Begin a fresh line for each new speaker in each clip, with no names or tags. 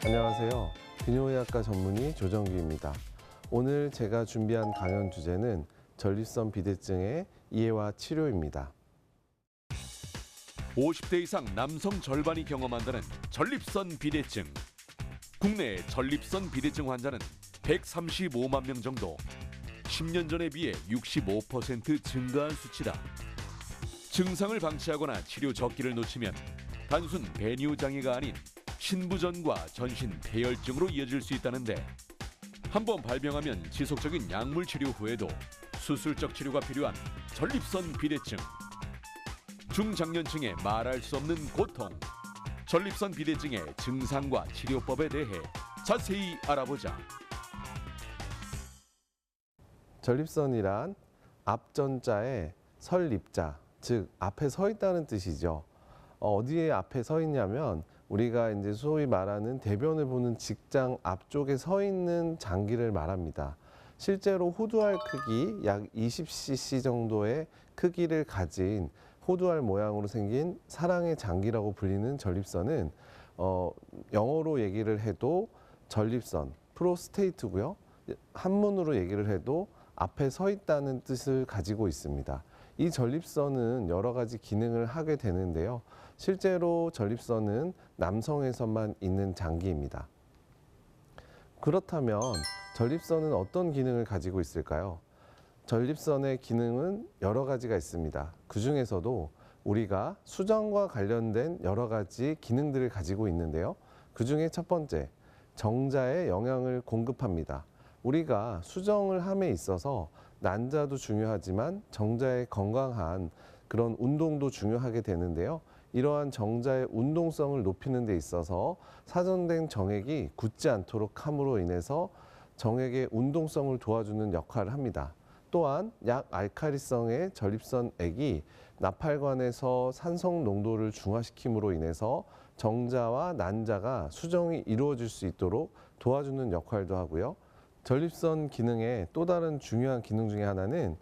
안녕하세요. 비뇨의학과 전문의 조정규입니다. 오늘 제가 준비한 강연 주제는 전립선 비대증의 이해와 치료입니다.
50대 이상 남성 절반이 경험한다는 전립선 비대증. 국내 전립선 비대증 환자는 135만 명 정도. 10년 전에 비해 65% 증가한 수치다. 증상을 방치하거나 치료 적기를 놓치면 단순 배뇨 장애가 아닌 신부전과 전신 폐혈증으로 이어질 수 있다는데, 한번 발병하면 지속적인 약물 치료 후에도 수술적 치료가 필요한 전립선 비대증. 중장년층의 말할 수 없는 고통. 전립선 비대증의 증상과 치료법에 대해 자세히 알아보자.
전립선이란 앞전자에 설립자, 즉 앞에 서 있다는 뜻이죠. 어디에 앞에 서 있냐면 우리가 이제 소위 말하는 대변을 보는 직장 앞쪽에 서 있는 장기를 말합니다. 실제로 호두알 크기 약 20cc 정도의 크기를 가진 호두알 모양으로 생긴 사랑의 장기라고 불리는 전립선은 영어로 얘기를 해도 전립선, 프로스테이트고요. 한문으로 얘기를 해도 앞에 서 있다는 뜻을 가지고 있습니다. 이 전립선은 여러 가지 기능을 하게 되는데요. 실제로 전립선은 남성에서만 있는 장기입니다. 그렇다면 전립선은 어떤 기능을 가지고 있을까요? 전립선의 기능은 여러 가지가 있습니다. 그 중에서도 우리가 수정과 관련된 여러 가지 기능들을 가지고 있는데요. 그 중에 첫 번째, 정자에 영양을 공급합니다. 우리가 수정을 함에 있어서 난자도 중요하지만 정자의 건강한 그런 운동도 중요하게 되는데요. 이러한 정자의 운동성을 높이는 데 있어서 사전된 정액이 굳지 않도록 함으로 인해서 정액의 운동성을 도와주는 역할을 합니다. 또한 약알칼리성의 전립선액이 나팔관에서 산성 농도를 중화시킴으로 인해서 정자와 난자가 수정이 이루어질 수 있도록 도와주는 역할도 하고요. 전립선 기능의 또 다른 중요한 기능 중에 하나는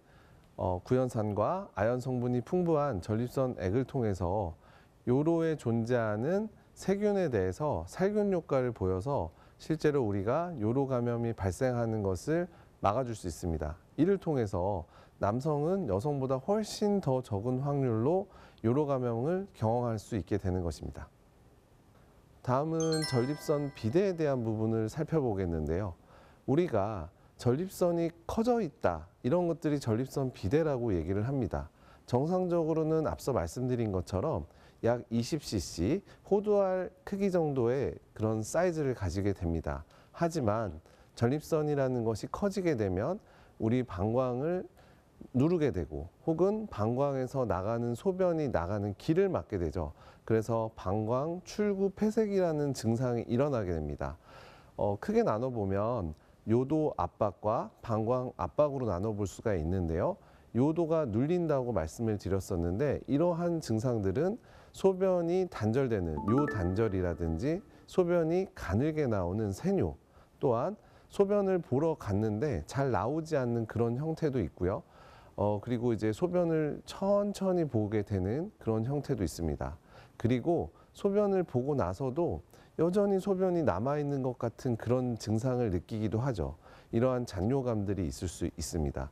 구연산과 아연 성분이 풍부한 전립선액을 통해서 요로에 존재하는 세균에 대해서 살균 효과를 보여서 실제로 우리가 요로 감염이 발생하는 것을 막아줄 수 있습니다. 이를 통해서 남성은 여성보다 훨씬 더 적은 확률로 요로 감염을 경험할 수 있게 되는 것입니다. 다음은 전립선 비대에 대한 부분을 살펴보겠는데요. 우리가 전립선이 커져 있다, 이런 것들이 전립선 비대라고 얘기를 합니다. 정상적으로는 앞서 말씀드린 것처럼 약 20cc, 호두알 크기 정도의 그런 사이즈를 가지게 됩니다. 하지만 전립선이라는 것이 커지게 되면 우리 방광을 누르게 되고 혹은 방광에서 나가는 소변이 나가는 길을 막게 되죠. 그래서 방광 출구 폐색이라는 증상이 일어나게 됩니다. 크게 나눠보면 요도 압박과 방광 압박으로 나눠볼 수가 있는데요. 요도가 눌린다고 말씀을 드렸었는데, 이러한 증상들은 소변이 단절되는 요단절이라든지 소변이 가늘게 나오는 세뇨, 또한 소변을 보러 갔는데 잘 나오지 않는 그런 형태도 있고요. 그리고 이제 소변을 천천히 보게 되는 그런 형태도 있습니다. 그리고 소변을 보고 나서도 여전히 소변이 남아있는 것 같은 그런 증상을 느끼기도 하죠. 이러한 잔뇨감들이 있을 수 있습니다.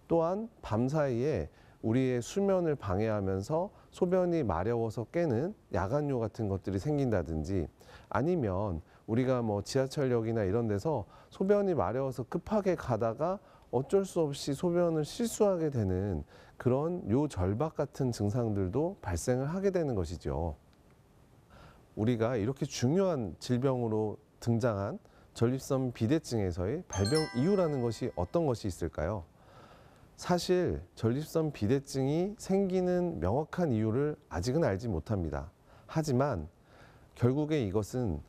또한 밤사이에 우리의 수면을 방해하면서 소변이 마려워서 깨는 야간뇨 같은 것들이 생긴다든지, 아니면 우리가 지하철역이나 이런 데서 소변이 마려워서 급하게 가다가 어쩔 수 없이 소변을 실수하게 되는 그런 요절박 같은 증상들도 발생을 하게 되는 것이죠. 우리가 이렇게 중요한 질병으로 등장한 전립선 비대증에서의 발병 이유라는 것이 어떤 것이 있을까요? 사실 전립선 비대증이 생기는 명확한 이유를 아직은 알지 못합니다. 하지만 결국에 이것은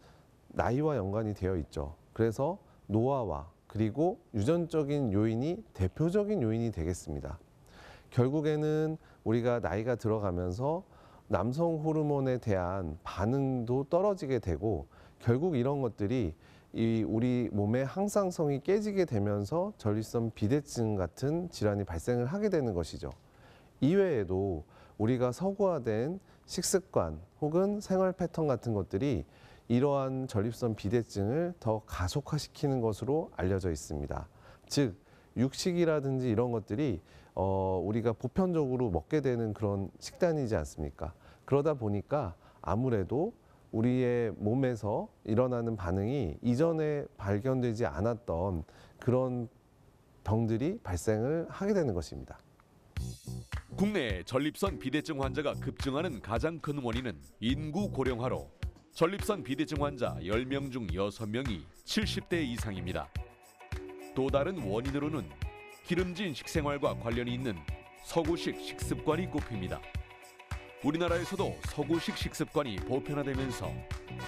나이와 연관이 되어 있죠. 그래서 노화와 그리고 유전적인 요인이 대표적인 요인이 되겠습니다. 결국에는 우리가 나이가 들어가면서 남성 호르몬에 대한 반응도 떨어지게 되고, 결국 이런 것들이 우리 몸의 항상성이 깨지게 되면서 전립선 비대증 같은 질환이 발생을 하게 되는 것이죠. 이외에도 우리가 서구화된 식습관 혹은 생활 패턴 같은 것들이 이러한 전립선 비대증을 더 가속화시키는 것으로 알려져 있습니다. 즉 육식이라든지 이런 것들이 우리가 보편적으로 먹게 되는 그런 식단이지 않습니까? 그러다 보니까 아무래도 우리의 몸에서 일어나는 반응이 이전에 발견되지 않았던 그런 병들이 발생을 하게 되는 것입니다.
국내 전립선 비대증 환자가 급증하는 가장 큰 원인은 인구 고령화로 전립선 비대증 환자 10명 중 6명이 70대 이상입니다. 또 다른 원인으로는 기름진 식생활과 관련이 있는 서구식 식습관이 꼽힙니다. 우리나라에서도 서구식 식습관이 보편화되면서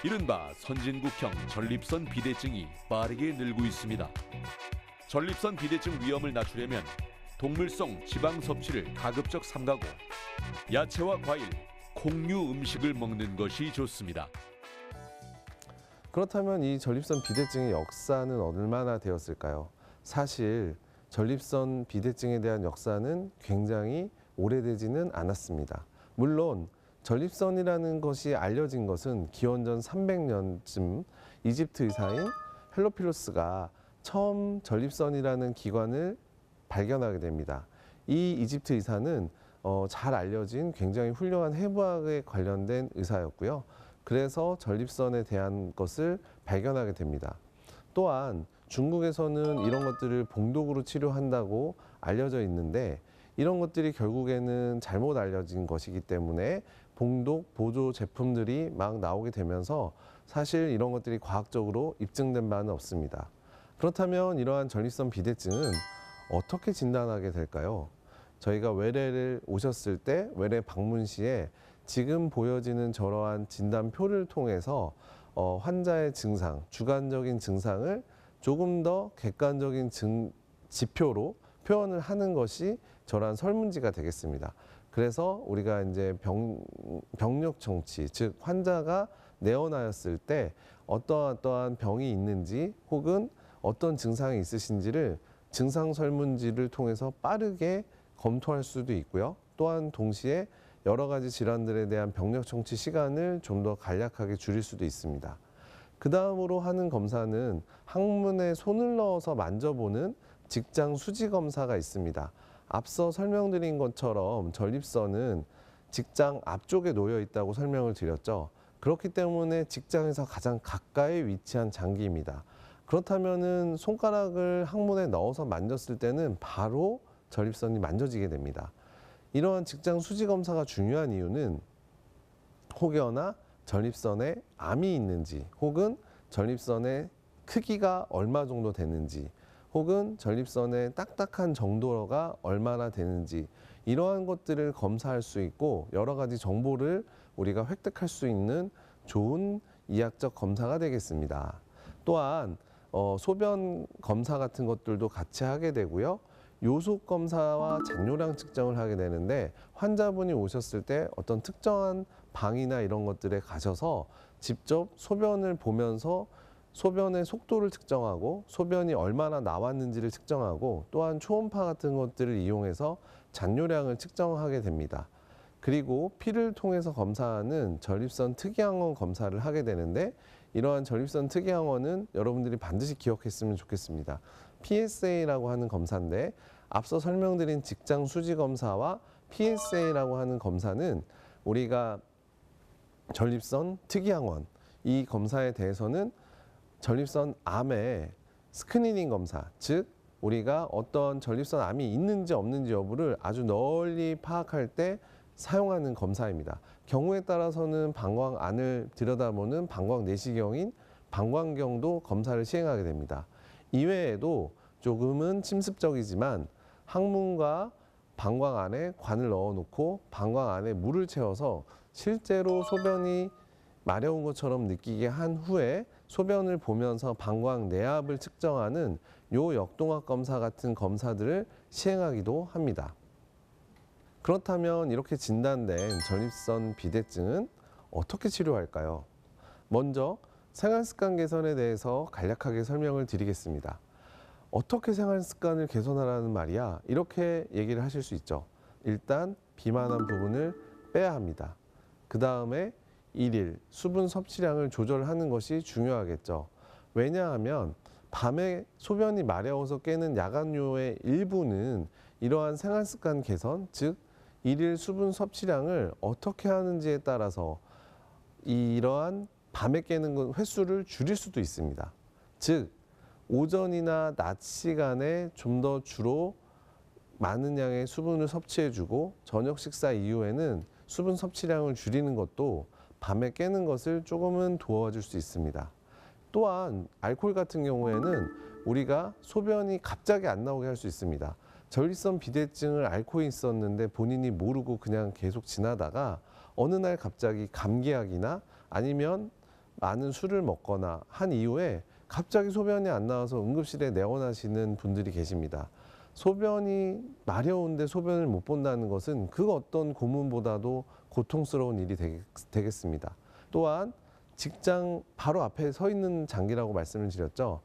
이른바 선진국형 전립선 비대증이 빠르게 늘고 있습니다. 전립선 비대증 위험을 낮추려면 동물성 지방 섭취를 가급적 삼가고 야채와 과일, 콩류 음식을 먹는 것이 좋습니다.
그렇다면 이 전립선 비대증의 역사는 얼마나 되었을까요? 사실 전립선 비대증에 대한 역사는 굉장히 오래되지는 않았습니다. 물론 전립선이라는 것이 알려진 것은 기원전 300년쯤 이집트 의사인 헬로필로스가 처음 전립선이라는 기관을 발견하게 됩니다. 이 이집트 의사는 잘 알려진 굉장히 훌륭한 해부학에 관련된 의사였고요. 그래서 전립선에 대한 것을 발견하게 됩니다. 또한 중국에서는 이런 것들을 봉독으로 치료한다고 알려져 있는데 이런 것들이 결국에는 잘못 알려진 것이기 때문에 봉독, 보조 제품들이 막 나오게 되면서 사실 이런 것들이 과학적으로 입증된 바는 없습니다. 그렇다면 이러한 전립선 비대증은 어떻게 진단하게 될까요? 저희가 외래를 오셨을 때 외래 방문 시에 지금 보여지는 저러한 진단표를 통해서 환자의 증상, 주관적인 증상을 조금 더 객관적인 지표로 표현을 하는 것이 저러한 설문지가 되겠습니다. 그래서 우리가 이제 병력 정치, 즉 환자가 내원하였을 때 어떠한 병이 있는지 혹은 어떤 증상이 있으신지를 증상 설문지를 통해서 빠르게 검토할 수도 있고요. 또한 동시에 여러 가지 질환들에 대한 병력 청취 시간을 좀 더 간략하게 줄일 수도 있습니다. 그 다음으로 하는 검사는 항문에 손을 넣어서 만져보는 직장 수지 검사가 있습니다. 앞서 설명드린 것처럼 전립선은 직장 앞쪽에 놓여 있다고 설명을 드렸죠. 그렇기 때문에 직장에서 가장 가까이 위치한 장기입니다. 그렇다면은 손가락을 항문에 넣어서 만졌을 때는 바로 전립선이 만져지게 됩니다. 이러한 직장 수지 검사가 중요한 이유는 혹여나 전립선에 암이 있는지 혹은 전립선의 크기가 얼마 정도 되는지 혹은 전립선의 딱딱한 정도가 얼마나 되는지 이러한 것들을 검사할 수 있고 여러 가지 정보를 우리가 획득할 수 있는 좋은 이학적 검사가 되겠습니다. 또한 소변 검사 같은 것들도 같이 하게 되고요. 요속 검사와 잔뇨량 측정을 하게 되는데 환자분이 오셨을 때 어떤 특정한 방이나 이런 것들에 가셔서 직접 소변을 보면서 소변의 속도를 측정하고 소변이 얼마나 나왔는지를 측정하고 또한 초음파 같은 것들을 이용해서 잔뇨량을 측정하게 됩니다. 그리고 피를 통해서 검사하는 전립선 특이항원 검사를 하게 되는데 이러한 전립선 특이항원은 여러분들이 반드시 기억했으면 좋겠습니다. PSA라고 하는 검사인데 앞서 설명드린 직장 수지 검사와 PSA라고 하는 검사는 우리가 전립선 특이항원 이 검사에 대해서는 전립선 암의 스크리닝 검사, 즉 우리가 어떤 전립선 암이 있는지 없는지 여부를 아주 널리 파악할 때 사용하는 검사입니다. 경우에 따라서는 방광 안을 들여다보는 방광 내시경인 방광경도 검사를 시행하게 됩니다. 이외에도 조금은 침습적이지만 항문과 방광 안에 관을 넣어놓고 방광 안에 물을 채워서 실제로 소변이 마려운 것처럼 느끼게 한 후에 소변을 보면서 방광 내압을 측정하는 요역동학 검사 같은 검사들을 시행하기도 합니다. 그렇다면 이렇게 진단된 전립선 비대증은 어떻게 치료할까요? 먼저 생활습관 개선에 대해서 간략하게 설명을 드리겠습니다. 어떻게 생활습관을 개선하라는 말이야? 이렇게 얘기를 하실 수 있죠. 일단 비만한 부분을 빼야 합니다. 그 다음에 일일 수분 섭취량을 조절하는 것이 중요하겠죠. 왜냐하면 밤에 소변이 마려워서 깨는 야간요의 일부는 이러한 생활습관 개선, 즉 일일 수분 섭취량을 어떻게 하는지에 따라서 이러한 밤에 깨는 횟수를 줄일 수도 있습니다. 즉 오전이나 낮 시간에 좀 더 주로 많은 양의 수분을 섭취해주고 저녁 식사 이후에는 수분 섭취량을 줄이는 것도 밤에 깨는 것을 조금은 도와줄 수 있습니다. 또한 알코올 같은 경우에는 우리가 소변이 갑자기 안 나오게 할 수 있습니다. 전립선 비대증을 앓고 있었는데 본인이 모르고 그냥 계속 지나다가 어느 날 갑자기 감기약이나 아니면 많은 술을 먹거나 한 이후에 갑자기 소변이 안 나와서 응급실에 내원하시는 분들이 계십니다. 소변이 마려운데 소변을 못 본다는 것은 그 어떤 고문보다도 고통스러운 일이 되겠습니다. 또한 직장 바로 앞에 서 있는 장기라고 말씀을 드렸죠.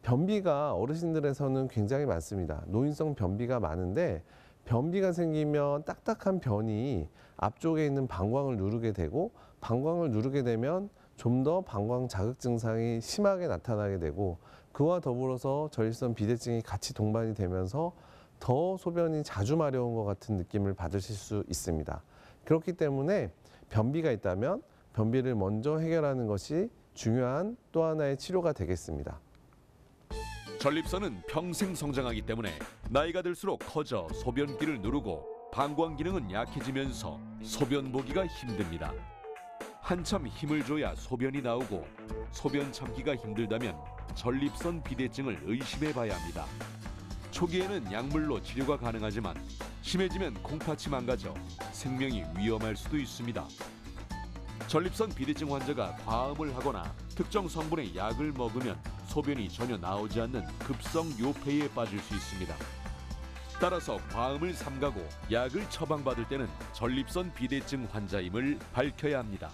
변비가 어르신들에서는 굉장히 많습니다. 노인성 변비가 많은데 변비가 생기면 딱딱한 변이 앞쪽에 있는 방광을 누르게 되고 방광을 누르게 되면 좀 더 방광 자극 증상이 심하게 나타나게 되고 그와 더불어서 전립선 비대증이 같이 동반이 되면서 더 소변이 자주 마려운 것 같은 느낌을 받으실 수 있습니다. 그렇기 때문에 변비가 있다면 변비를 먼저 해결하는 것이 중요한 또 하나의 치료가 되겠습니다.
전립선은 평생 성장하기 때문에 나이가 들수록 커져 소변기를 누르고 방광 기능은 약해지면서 소변 보기가 힘듭니다. 한참 힘을 줘야 소변이 나오고 소변 참기가 힘들다면 전립선 비대증을 의심해 봐야 합니다. 초기에는 약물로 치료가 가능하지만 심해지면 콩팥이 망가져 생명이 위험할 수도 있습니다. 전립선 비대증 환자가 과음을 하거나 특정 성분의 약을 먹으면 소변이 전혀 나오지 않는 급성 요폐에 빠질 수 있습니다. 따라서 과음을 삼가고 약을 처방받을 때는 전립선 비대증 환자임을 밝혀야 합니다.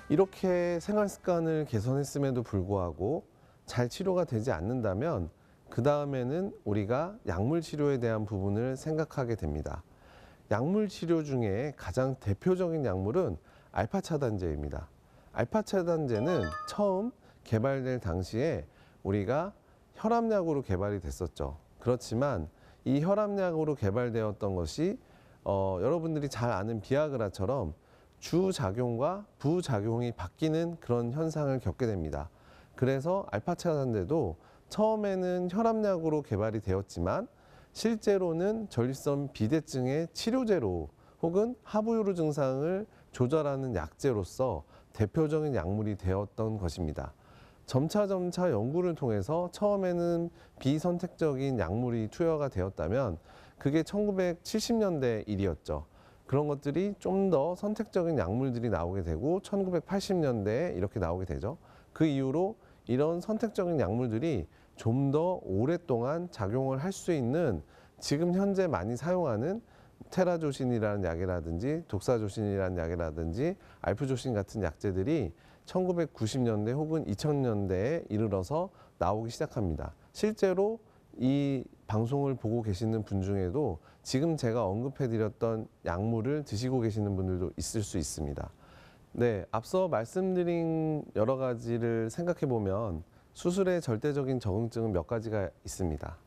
이렇게 생활 습관을 개선했음에도 불구하고 잘 치료가 되지 않는다면 그 다음에는 우리가 약물 치료에 대한 부분을 생각하게 됩니다. 약물 치료 중에 가장 대표적인 약물은 알파 차단제입니다. 알파 차단제는 처음 개발될 당시에 우리가 혈압약으로 개발이 됐었죠. 그렇지만 이 혈압약으로 개발되었던 것이 여러분들이 잘 아는 비아그라처럼 주작용과 부작용이 바뀌는 그런 현상을 겪게 됩니다. 그래서 알파 차단제도 처음에는 혈압약으로 개발이 되었지만 실제로는 전립선 비대증의 치료제로 혹은 하부요로 증상을 조절하는 약제로서 대표적인 약물이 되었던 것입니다. 점차 연구를 통해서 처음에는 비선택적인 약물이 투여가 되었다면 그게 1970년대 일이었죠. 그런 것들이 좀 더 선택적인 약물들이 나오게 되고 1980년대에 이렇게 나오게 되죠. 그 이후로 이런 선택적인 약물들이 좀 더 오랫동안 작용을 할 수 있는 지금 현재 많이 사용하는 테라조신이라는 약이라든지 독사조신이라는 약이라든지 알프조신 같은 약제들이 1990년대 혹은 2000년대에 이르러서 나오기 시작합니다. 실제로 이 방송을 보고 계시는 분 중에도 지금 제가 언급해드렸던 약물을 드시고 계시는 분들도 있을 수 있습니다. 네, 앞서 말씀드린 여러 가지를 생각해 보면 수술의 절대적인 적응증은 몇 가지가 있습니다.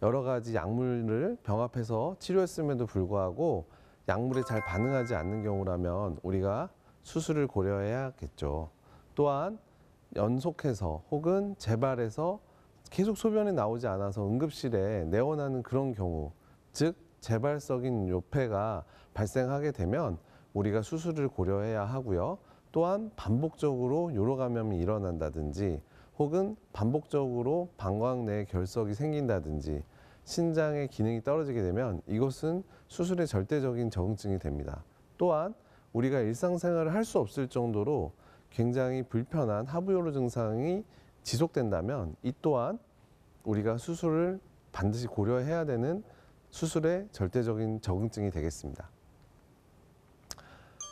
여러 가지 약물을 병합해서 치료했음에도 불구하고 약물에 잘 반응하지 않는 경우라면 우리가 수술을 고려해야겠죠. 또한 연속해서 혹은 재발해서 계속 소변이 나오지 않아서 응급실에 내원하는 그런 경우, 즉 재발적인 요폐가 발생하게 되면 우리가 수술을 고려해야 하고요. 또한 반복적으로 요로 감염이 일어난다든지 혹은 반복적으로 방광 내에 결석이 생긴다든지 신장의 기능이 떨어지게 되면 이것은 수술의 절대적인 적응증이 됩니다. 또한 우리가 일상생활을 할 수 없을 정도로 굉장히 불편한 하부요로 증상이 지속된다면 이 또한 우리가 수술을 반드시 고려해야 되는 수술의 절대적인 적응증이 되겠습니다.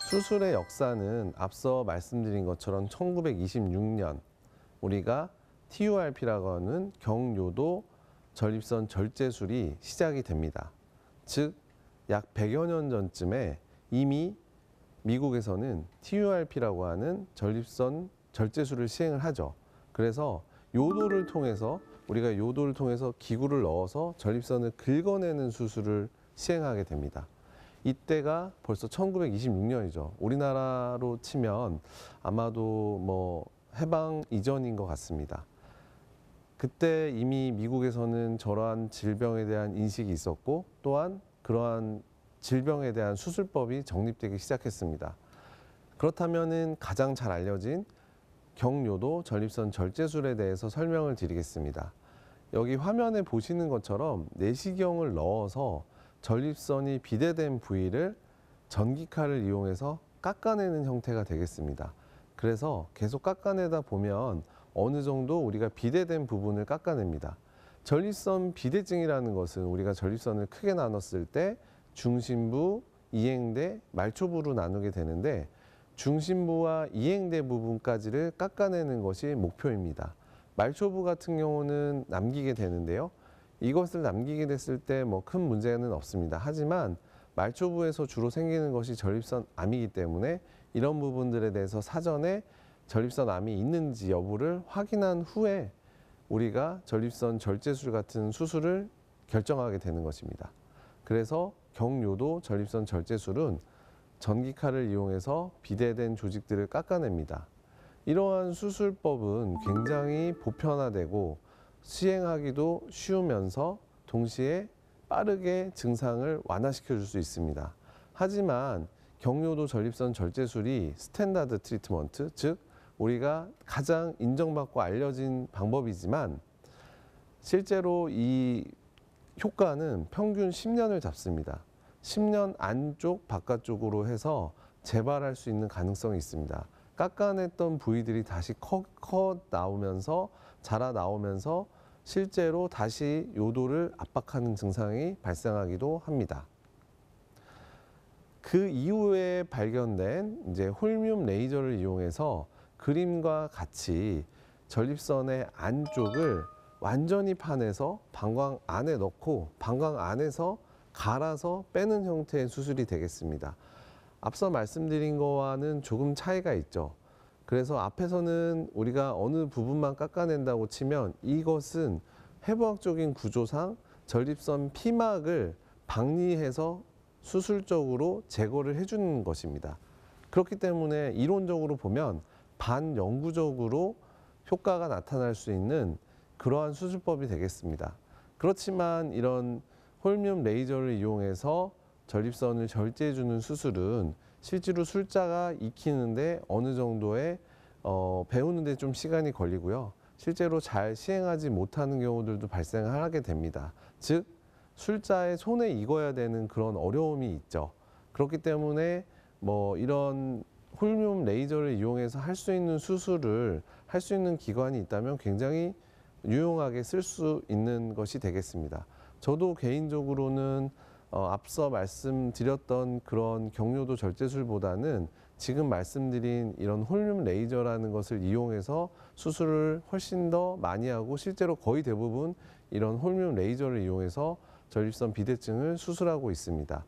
수술의 역사는 앞서 말씀드린 것처럼 1926년 우리가 TURP라고 하는 경요도 전립선 절제술이 시작이 됩니다. 즉 약 100여 년 전쯤에 이미 미국에서는 TURP라고 하는 전립선 절제술을 시행을 하죠. 그래서 요도를 통해서 우리가 요도를 통해서 기구를 넣어서 전립선을 긁어내는 수술을 시행하게 됩니다. 이때가 벌써 1926년이죠. 우리나라로 치면 아마도 뭐 해방 이전인 것 같습니다. 그때 이미 미국에서는 저러한 질병에 대한 인식이 있었고 또한 그러한 질병에 대한 수술법이 정립되기 시작했습니다. 그렇다면은 가장 잘 알려진 경요도 전립선 절제술에 대해서 설명을 드리겠습니다. 여기 화면에 보시는 것처럼 내시경을 넣어서 전립선이 비대된 부위를 전기칼을 이용해서 깎아내는 형태가 되겠습니다. 그래서 계속 깎아내다 보면 어느 정도 우리가 비대된 부분을 깎아냅니다. 전립선 비대증이라는 것은 우리가 전립선을 크게 나눴을 때 중심부, 이행대, 말초부로 나누게 되는데 중심부와 이행대 부분까지를 깎아내는 것이 목표입니다. 말초부 같은 경우는 남기게 되는데요. 이것을 남기게 됐을 때 뭐 큰 문제는 없습니다. 하지만 말초부에서 주로 생기는 것이 전립선 암이기 때문에 이런 부분들에 대해서 사전에 전립선 암이 있는지 여부를 확인한 후에 우리가 전립선 절제술 같은 수술을 결정하게 되는 것입니다. 그래서 경요도 전립선 절제술은 전기칼을 이용해서 비대된 조직들을 깎아냅니다. 이러한 수술법은 굉장히 보편화되고 시행하기도 쉬우면서 동시에 빠르게 증상을 완화시켜 줄 수 있습니다. 하지만 경요도 전립선 절제술이 스탠다드 트리트먼트, 즉 우리가 가장 인정받고 알려진 방법이지만 실제로 이 효과는 평균 10년을 잡습니다. 10년 안쪽 바깥쪽으로 해서 재발할 수 있는 가능성이 있습니다. 깎아냈던 부위들이 다시 커 나오면서 자라 나오면서 실제로 다시 요도를 압박하는 증상이 발생하기도 합니다. 그 이후에 발견된 이제 홀뮴 레이저를 이용해서 그림과 같이 전립선의 안쪽을 완전히 파내서 방광 안에 넣고 방광 안에서 갈아서 빼는 형태의 수술이 되겠습니다. 앞서 말씀드린 거와는 조금 차이가 있죠. 그래서 앞에서는 우리가 어느 부분만 깎아낸다고 치면 이것은 해부학적인 구조상 전립선 피막을 박리해서 수술적으로 제거를 해주는 것입니다. 그렇기 때문에 이론적으로 보면 반영구적으로 효과가 나타날 수 있는 그러한 수술법이 되겠습니다. 그렇지만 이런 홀뮴 레이저를 이용해서 전립선을 절제해주는 수술은 실제로 술자가 익히는데 어느 정도의 배우는데 좀 시간이 걸리고요. 실제로 잘 시행하지 못하는 경우들도 발생하게 됩니다. 즉 술자의 손에 익어야 되는 그런 어려움이 있죠. 그렇기 때문에 뭐 이런 홀뮴 레이저를 이용해서 할 수 있는 수술을 할 수 있는 기관이 있다면 굉장히 유용하게 쓸 수 있는 것이 되겠습니다. 저도 개인적으로는 앞서 말씀드렸던 그런 경요도 절제술보다는 지금 말씀드린 이런 홀뮴 레이저라는 것을 이용해서 수술을 훨씬 더 많이 하고 실제로 거의 대부분 이런 홀뮴 레이저를 이용해서 전립선 비대증을 수술하고 있습니다.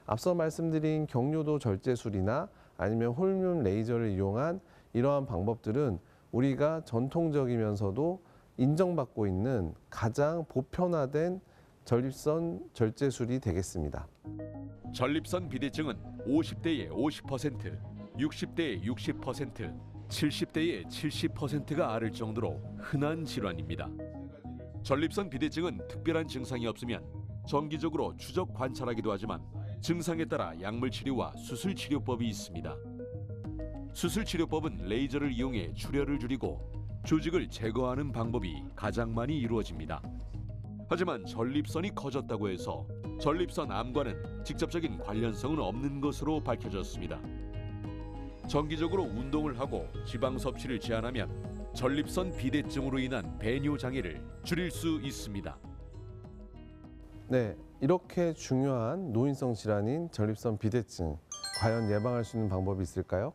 앞서 말씀드린 경요도 절제술이나 아니면 홀뮴 레이저를 이용한 이러한 방법들은 우리가 전통적이면서도 인정받고 있는 가장 보편화된 전립선 절제술이 되겠습니다.
전립선 비대증은 50대의 50%, 60대의 60%, 70대의 70%가 앓을 정도로 흔한 질환입니다. 전립선 비대증은 특별한 증상이 없으면 정기적으로 추적 관찰하기도 하지만 증상에 따라 약물 치료와 수술 치료법이 있습니다. 수술 치료법은 레이저를 이용해 출혈을 줄이고 조직을 제거하는 방법이 가장 많이 이루어집니다. 하지만 전립선이 커졌다고 해서 전립선 암과는 직접적인 관련성은 없는 것으로 밝혀졌습니다. 정기적으로 운동을 하고 지방 섭취를 제한하면 전립선 비대증으로 인한 배뇨 장애를 줄일 수 있습니다.
네, 이렇게 중요한 노인성 질환인 전립선 비대증, 과연 예방할 수 있는 방법이 있을까요?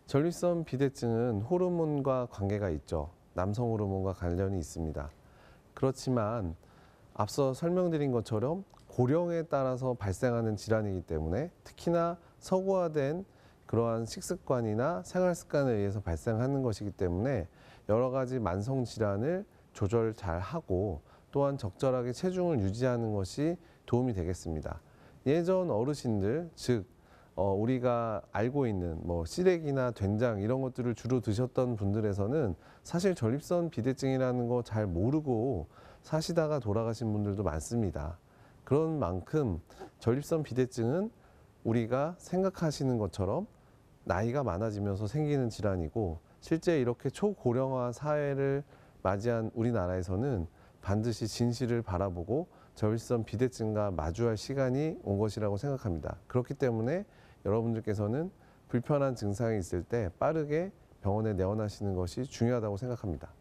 전립선 비대증은 호르몬과 관계가 있죠. 남성 호르몬과 관련이 있습니다. 그렇지만 앞서 설명드린 것처럼 고령에 따라서 발생하는 질환이기 때문에 특히나 서구화된 그러한 식습관이나 생활 습관에 의해서 발생하는 것이기 때문에 여러 가지 만성 질환을 조절 잘 하고 또한 적절하게 체중을 유지하는 것이 도움이 되겠습니다. 예전 어르신들, 즉 우리가 알고 있는 시래기나 된장 이런 것들을 주로 드셨던 분들에서는 사실 전립선 비대증이라는 거 잘 모르고 사시다가 돌아가신 분들도 많습니다. 그런 만큼 전립선 비대증은 우리가 생각하시는 것처럼 나이가 많아지면서 생기는 질환이고, 실제 이렇게 초고령화 사회를 맞이한 우리나라에서는 반드시 진실을 바라보고 전립선 비대증과 마주할 시간이 온 것이라고 생각합니다. 그렇기 때문에 여러분들께서는 불편한 증상이 있을 때 빠르게 병원에 내원하시는 것이 중요하다고 생각합니다.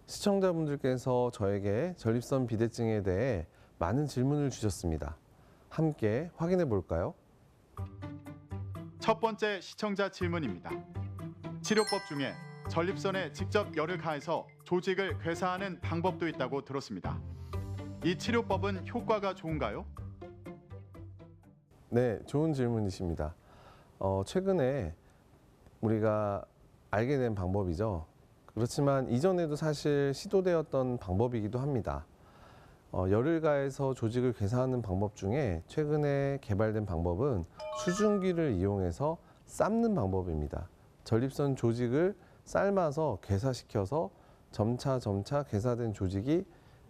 시청자분들께서 저에게 전립선 비대증에 대해 많은 질문을 주셨습니다. 함께 확인해 볼까요?
첫 번째 시청자 질문입니다. 치료법 중에 전립선에 직접 열을 가해서 조직을 괴사하는 방법도 있다고 들었습니다. 이 치료법은 효과가 좋은가요?
네, 좋은 질문이십니다. 최근에 우리가 알게 된 방법이죠. 그렇지만 이전에도 사실 시도되었던 방법이기도 합니다. 열을 가해서 조직을 괴사하는 방법 중에 최근에 개발된 방법은 수증기를 이용해서 삶는 방법입니다. 전립선 조직을 삶아서 괴사시켜서 점차 괴사된 조직이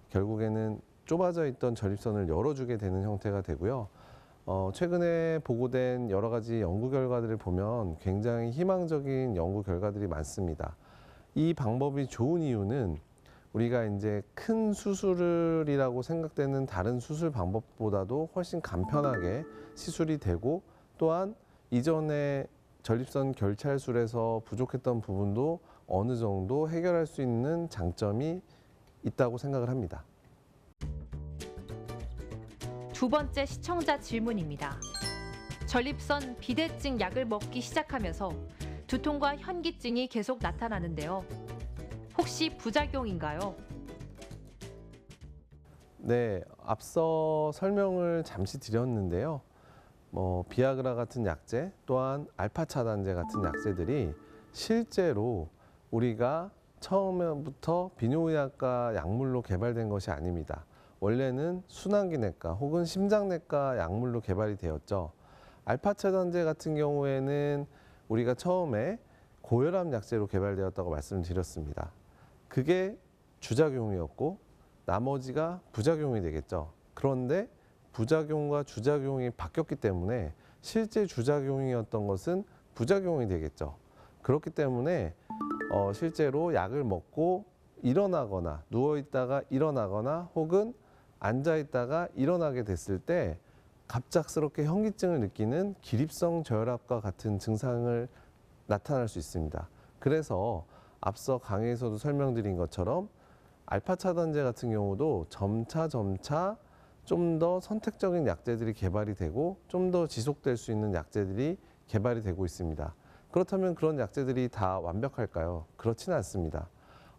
결국에는 좁아져 있던 전립선을 열어주게 되는 형태가 되고요. 최근에 보고된 여러 가지 연구 결과들을 보면 굉장히 희망적인 연구 결과들이 많습니다. 이 방법이 좋은 이유는 우리가 이제 큰 수술이라고 생각되는 다른 수술 방법보다도 훨씬 간편하게 시술이 되고, 또한 이전에 전립선 결찰술에서 부족했던 부분도 어느 정도 해결할 수 있는 장점이 있다고 생각을 합니다.
두 번째 시청자 질문입니다. 전립선 비대증 약을 먹기 시작하면서 두통과 현기증이 계속 나타나는데요. 혹시 부작용인가요?
네, 앞서 설명을 잠시 드렸는데요. 비아그라 같은 약제, 또한 알파 차단제 같은 약제들이 실제로 우리가 처음부터 비뇨의학과 약물로 개발된 것이 아닙니다. 원래는 순환기내과 혹은 심장내과 약물로 개발이 되었죠. 알파 차단제 같은 경우에는 우리가 처음에 고혈압 약제로 개발되었다고 말씀드렸습니다. 그게 주작용이었고 나머지가 부작용이 되겠죠. 그런데 부작용과 주작용이 바뀌었기 때문에 실제 주작용이었던 것은 부작용이 되겠죠. 그렇기 때문에 실제로 약을 먹고 일어나거나 누워있다가 일어나거나 혹은 앉아있다가 일어나게 됐을 때 갑작스럽게 현기증을 느끼는 기립성 저혈압과 같은 증상을 나타날 수 있습니다. 그래서 앞서 강의에서도 설명드린 것처럼 알파 차단제 같은 경우도 점차 좀 더 선택적인 약제들이 개발이 되고 좀 더 지속될 수 있는 약제들이 개발이 되고 있습니다. 그렇다면 그런 약제들이 다 완벽할까요? 그렇지는 않습니다.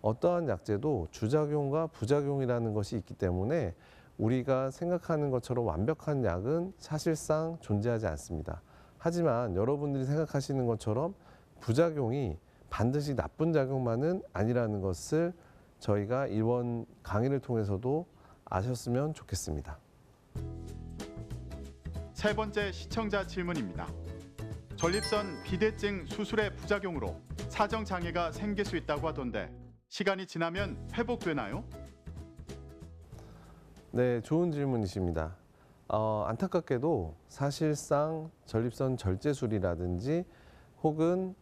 어떠한 약제도 주작용과 부작용이라는 것이 있기 때문에 우리가 생각하는 것처럼 완벽한 약은 사실상 존재하지 않습니다. 하지만 여러분들이 생각하시는 것처럼 부작용이 반드시 나쁜 작용만은 아니라는 것을 저희가 이번 강의를 통해서도 아셨으면 좋겠습니다.
세 번째 시청자 질문입니다. 전립선 비대증 수술의 부작용으로 사정 장애가 생길 수 있다고 하던데 시간이 지나면 회복되나요?
네, 좋은 질문이십니다. 안타깝게도 사실상 전립선 절제술이라든지 혹은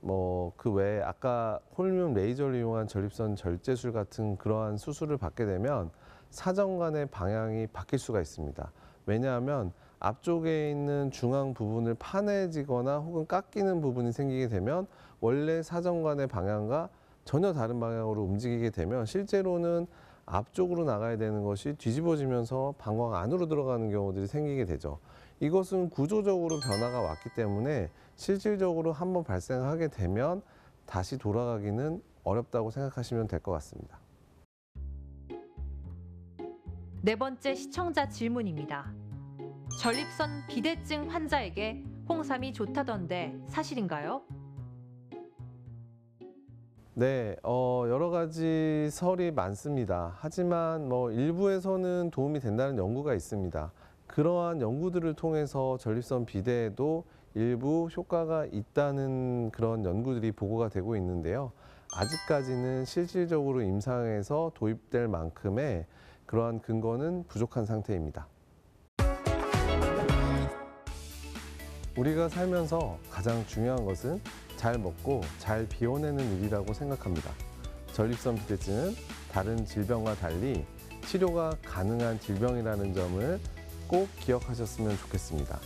그 외에 아까 홀미움 레이저를 이용한 전립선 절제술 같은 그러한 수술을 받게 되면 사정간의 방향이 바뀔 수가 있습니다. 왜냐하면 앞쪽에 있는 중앙 부분을 파내지거나 혹은 깎이는 부분이 생기게 되면 원래 사정간의 방향과 전혀 다른 방향으로 움직이게 되면 실제로는 앞쪽으로 나가야 되는 것이 뒤집어지면서 방광 안으로 들어가는 경우들이 생기게 되죠. 이것은 구조적으로 변화가 왔기 때문에 실질적으로 한번 발생하게 되면 다시 돌아가기는 어렵다고 생각하시면 될 것 같습니다.
네 번째 시청자 질문입니다. 전립선 비대증 환자에게 홍삼이 좋다던데 사실인가요?
네, 여러 가지 설이 많습니다. 하지만 일부에서는 도움이 된다는 연구가 있습니다. 그러한 연구들을 통해서 전립선 비대에도 일부 효과가 있다는 그런 연구들이 보고가 되고 있는데요. 아직까지는 실질적으로 임상에서 도입될 만큼의 그러한 근거는 부족한 상태입니다. 우리가 살면서 가장 중요한 것은 잘 먹고 잘 비워내는 일이라고 생각합니다. 전립선 비대증은 다른 질병과 달리 치료가 가능한 질병이라는 점을 꼭 기억하셨으면 좋겠습니다.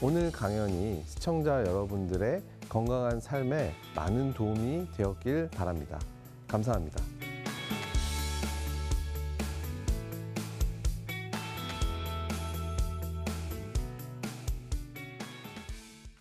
오늘 강연이 시청자 여러분들의 건강한 삶에 많은 도움이 되었길 바랍니다. 감사합니다.